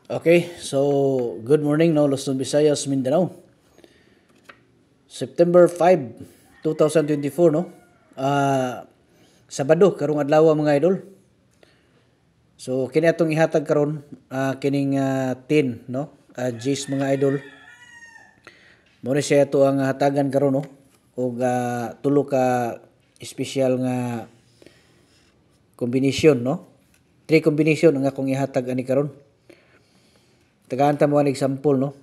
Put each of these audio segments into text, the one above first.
Okay, so good morning no Luzon, Visayas, Mindanao. September 5, 2024 no. Sabado karong adlaw mga idol. So kini atong ihatag karon kining 10 no. Gis mga idol. Mo ni siya to ang hatagan karon no og tulo ka special nga combination no. 3 combination ang akong ihatag ani karon. Tagahan ta mo ang example no.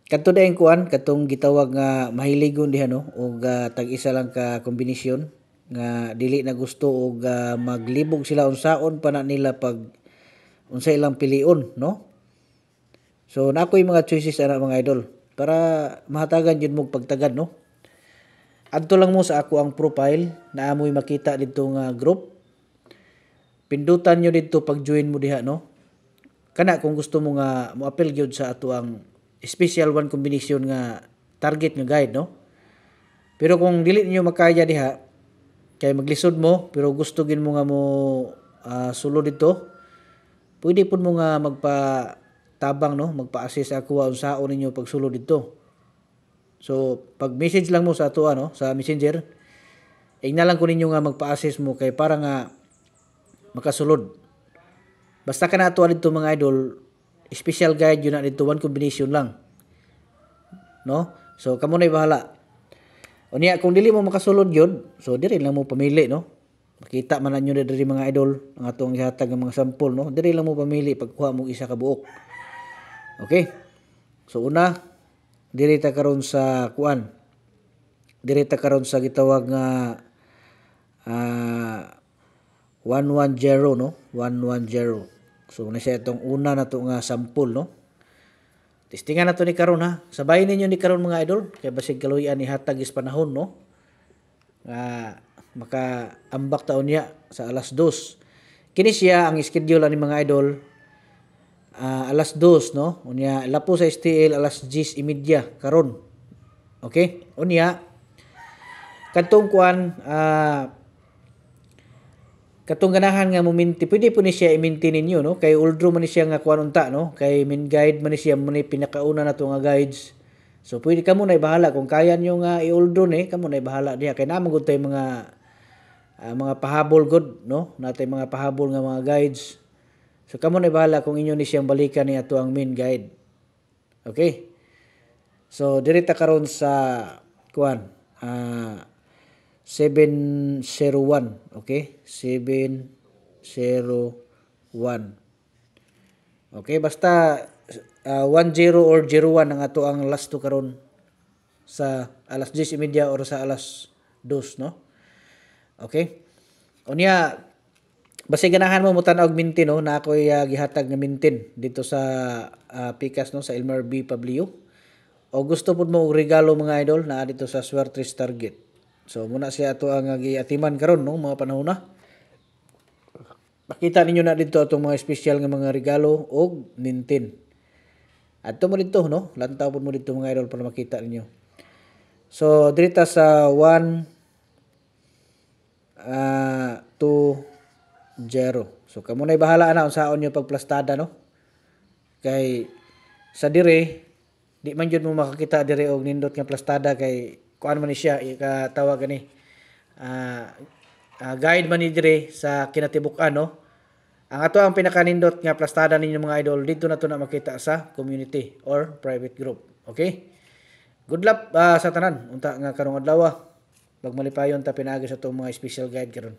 Kadto dayon kuan katong gitawag nga mahiligon diha no og tag-isa lang ka kombinasyon nga dili na gusto og maglibog sila unsaon pa na nila pag unsa ilang pilion no. So nakoy mga choices ana mga idol para mahatagan jud mo pagtagad no. Adto lang mo sa ako ang profile na amoy makita didto nga group. Pindutan nyo dito pag join mo diha no. Kana kung gusto mo nga mo appeal gyud sa ato ang special one combination nga target nga guide no. Pero kung dili niyo makaya diha kay maglisod mo pero gusto gin mo nga mo sulod dito, pwede pud mo nga magpa-tabang no, magpa-assist ako unsaon ninyo pagsulod dito. So pag message lang mo sa ato ano sa Messenger, ignalang ko ninyo nga magpa-assist mo kay para nga makasulod. Basta ka na ato dito mga idol, special guide yun na dito, one combination lang. No? So, kamo na'y bahala. O niya, kung dili mo makasulod yun, so diri lang mo pamili, no? Makita man nyo na diri mga idol, ang atong ihatag ng mga sample, no? Diri lang mo pamili pagkuha mo isa ka buok. Okay? So, una, diri ta karon sa kuan. Diri ta karon sa gitawag nga 110 no 110. So na siya itong una na to nga sample no. Testingan na to ni karon ha. Sabayin ninyo ni karon mga idol kay basig kaluyan ni hatag is panahon no. Maka ambak taon niya sa alas 2. Kini siya ang schedule ni mga idol alas 2 no. Unya lapo sa STL alas 10:30 karon. Okay? Unya kadtong kuan katong ganahan nga mominti pwede po ni siya i-maintain ninyo no kay oldro man ni siya nga kuan unta no kay min guide man ni siya man ni pinakauna nato nga guides. So pwede kamo na bahala kung kaya nyo nga i-oldro ni kamo na bahala diha kay namang gud tay mga pahabol gud no natay mga pahabol nga mga guides. So kamo na bahala kung inyo ni siyang balikan ni ato ang main guide. Okay? So direta karon sa kuan 701. Okay? 701. Okay, basta 10 or 01 ang ato ang last to karon sa alas 10:30 or sa alas 2 no. Okay? Unya basta ganahan mo mutan og mintin no na ako'y gihatag nga mintin dito sa Pikas no sa Elmer B. Pablio. O gusto pud mo og regalo mga idol na dito sa Swertres Target. So muna siya ato ang giatiman karon no mga panahon na. Makita ninyo na dito atong mga special nga mga regalo og mintin. Adto mo dito no, lantaw pud mo dito mga idol para makita ninyo. So dirita sa 1 2 0. So kamo nay bahala na unsaon nyo pagplastada no. Kay sa dire di man jud mo makakita dire og nindot nga plastada kay kuan man ni siya ikatawag ani guide man ni dire sa kinatibuk-an no. Ang ato ang pinakanindot nga plastada ninyo mga idol dito na to na makita sa community or private group. Okay? Good luck sa tanan unta nga karong adlaw. Pagmalipayon ta pinaagi sa to mga special guide karon.